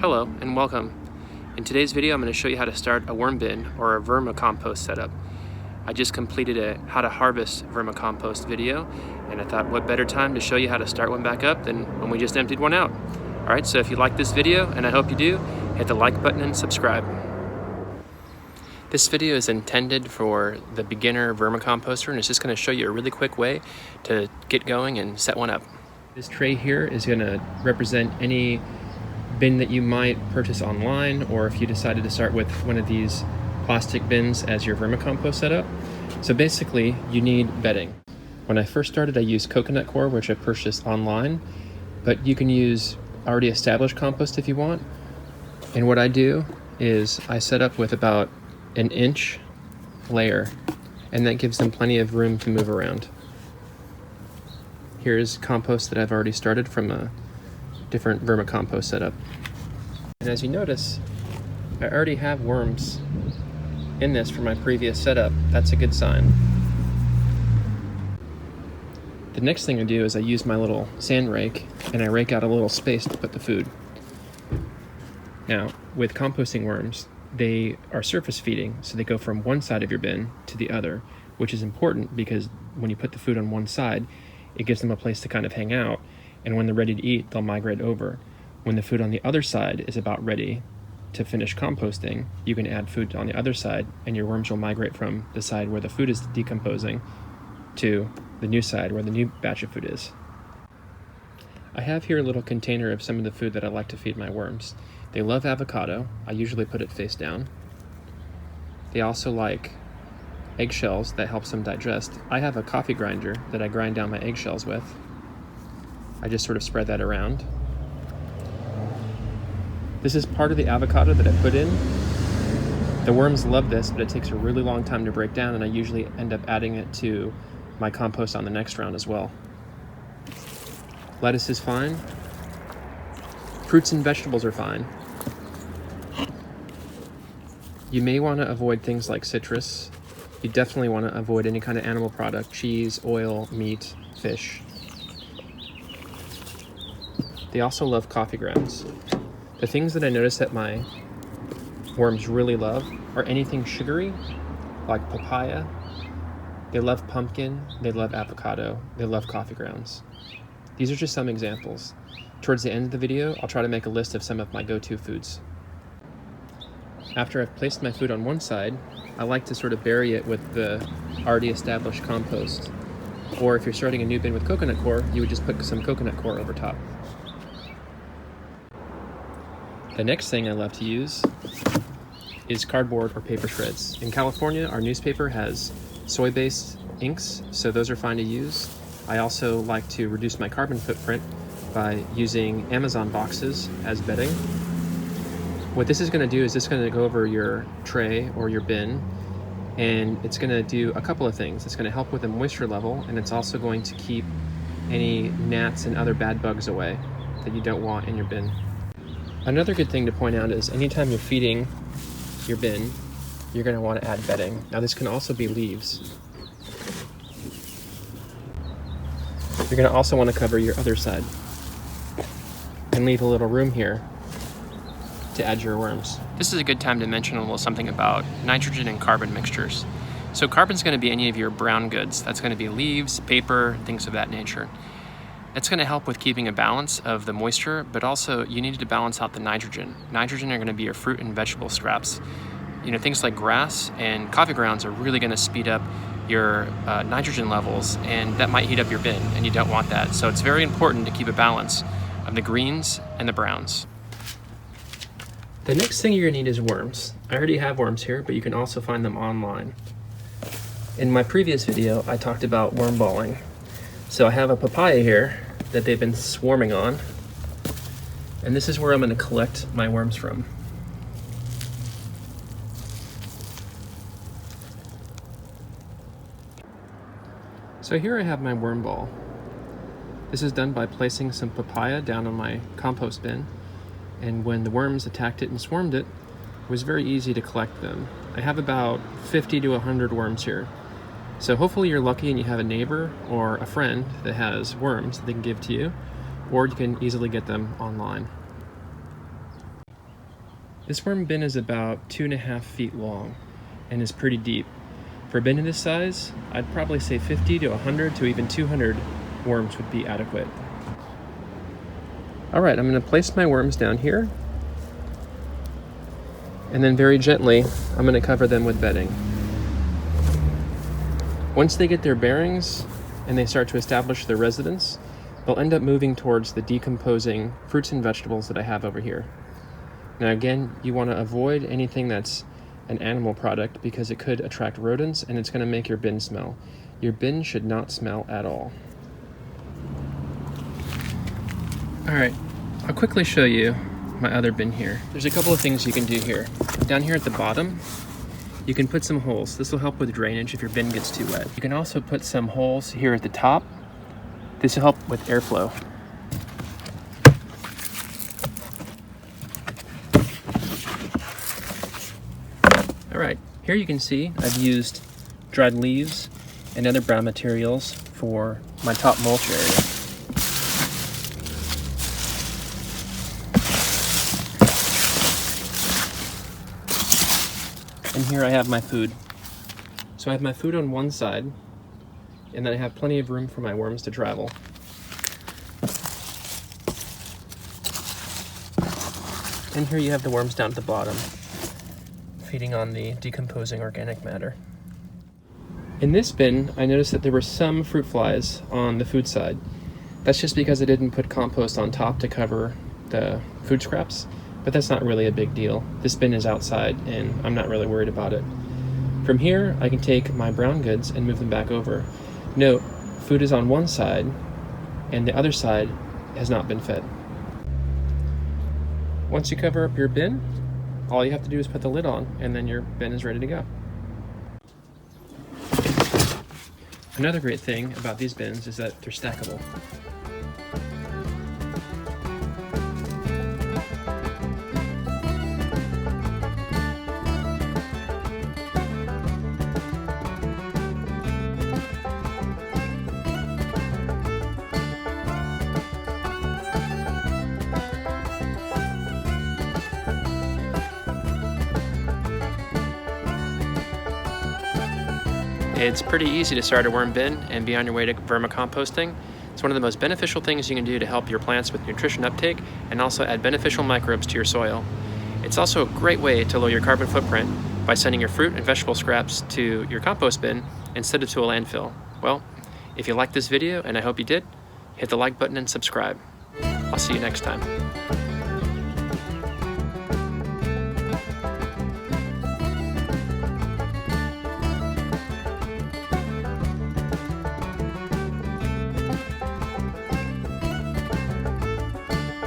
Hello and welcome. In today's video I'm going to show you how to start a worm bin or a vermicompost setup. I just completed a how to harvest vermicompost video and I thought what better time to show you how to start one back up than when we just emptied one out. Alright, so if you like this video, and I hope you do, hit the like button and subscribe. This video is intended for the beginner vermicomposter and it's just going to show you a really quick way to get going and set one up. This tray here is going to represent any bin that you might purchase online, or if you decided to start with one of these plastic bins as your vermicompost setup. So basically you need bedding. When I first started I used coconut coir, which I purchased online, but you can use already established compost if you want. And what I do is I set up with about an inch layer, and that gives them plenty of room to move around. Here's compost that I've already started from a different vermicompost setup. And as you notice, I already have worms in this from my previous setup. That's a good sign. The next thing I do is I use my little sand rake and I rake out a little space to put the food. Now, with composting worms, they are surface feeding, so they go from one side of your bin to the other, which is important because when you put the food on one side, it gives them a place to kind of hang out, and when they're ready to eat, they'll migrate over. When the food on the other side is about ready to finish composting, you can add food on the other side, and your worms will migrate from the side where the food is decomposing to the new side where the new batch of food is. I have here a little container of some of the food that I like to feed my worms. They love avocado. I usually put it face down. They also like eggshells. That helps them digest. I have a coffee grinder that I grind down my eggshells with. I just sort of spread that around. This is part of the avocado that I put in. The worms love this, but it takes a really long time to break down, and I usually end up adding it to my compost on the next round as well. Lettuce is fine. Fruits and vegetables are fine. You may want to avoid things like citrus. You definitely want to avoid any kind of animal product, cheese, oil, meat, fish. They also love coffee grounds. The things that I notice that my worms really love are anything sugary, like papaya. They love pumpkin, they love avocado, they love coffee grounds. These are just some examples. Towards the end of the video, I'll try to make a list of some of my go-to foods. After I've placed my food on one side, I like to sort of bury it with the already established compost. Or if you're starting a new bin with coconut coir, you would just put some coconut coir over top. The next thing I love to use is cardboard or paper shreds. In California, our newspaper has soy-based inks, so those are fine to use. I also like to reduce my carbon footprint by using Amazon boxes as bedding. What this is going to do is it's going to go over your tray or your bin, and it's going to do a couple of things. It's going to help with the moisture level, and it's also going to keep any gnats and other bad bugs away that you don't want in your bin. Another good thing to point out is anytime you're feeding your bin, you're going to want to add bedding. Now this can also be leaves. You're going to also want to cover your other side and leave a little room here to add your worms. This is a good time to mention a little something about nitrogen and carbon mixtures. So carbon's going to be any of your brown goods. That's going to be leaves, paper, things of that nature. That's going to help with keeping a balance of the moisture, but also you need to balance out the nitrogen. Nitrogen are going to be your fruit and vegetable scraps. You know, things like grass and coffee grounds are really going to speed up your nitrogen levels, and that might heat up your bin, and you don't want that. So it's very important to keep a balance of the greens and the browns. The next thing you're going to need is worms. I already have worms here, but you can also find them online. In my previous video, I talked about worm balling. So I have a papaya here that they've been swarming on, and this is where I'm going to collect my worms from. So here I have my worm ball. This is done by placing some papaya down on my compost bin, and when the worms attacked it and swarmed it, it was very easy to collect them. I have about 50 to 100 worms here. So hopefully you're lucky and you have a neighbor or a friend that has worms that they can give to you, or you can easily get them online. This worm bin is about 2.5 feet long and is pretty deep. For a bin of this size, I'd probably say 50 to 100 to even 200 worms would be adequate. All right, I'm going to place my worms down here, and then very gently, I'm going to cover them with bedding. Once they get their bearings and they start to establish their residence, they'll end up moving towards the decomposing fruits and vegetables that I have over here. Now again, you want to avoid anything that's an animal product because it could attract rodents and it's going to make your bin smell. Your bin should not smell at all. All right, I'll quickly show you my other bin here. There's a couple of things you can do here. Down here at the bottom, you can put some holes. This will help with drainage if your bin gets too wet. You can also put some holes here at the top. This will help with airflow. All right, here you can see I've used dried leaves and other brown materials for my top mulch area. And here I have my food. So I have my food on one side, and then I have plenty of room for my worms to travel. And here you have the worms down at the bottom, feeding on the decomposing organic matter. In this bin, I noticed that there were some fruit flies on the food side. That's just because I didn't put compost on top to cover the food scraps, but that's not really a big deal. This bin is outside and I'm not really worried about it. From here, I can take my brown goods and move them back over. Note, food is on one side and the other side has not been fed. Once you cover up your bin, all you have to do is put the lid on and then your bin is ready to go. Another great thing about these bins is that they're stackable. It's pretty easy to start a worm bin and be on your way to vermicomposting. It's one of the most beneficial things you can do to help your plants with nutrition uptake and also add beneficial microbes to your soil. It's also a great way to lower your carbon footprint by sending your fruit and vegetable scraps to your compost bin instead of to a landfill. Well, if you liked this video, and I hope you did, hit the like button and subscribe. I'll see you next time.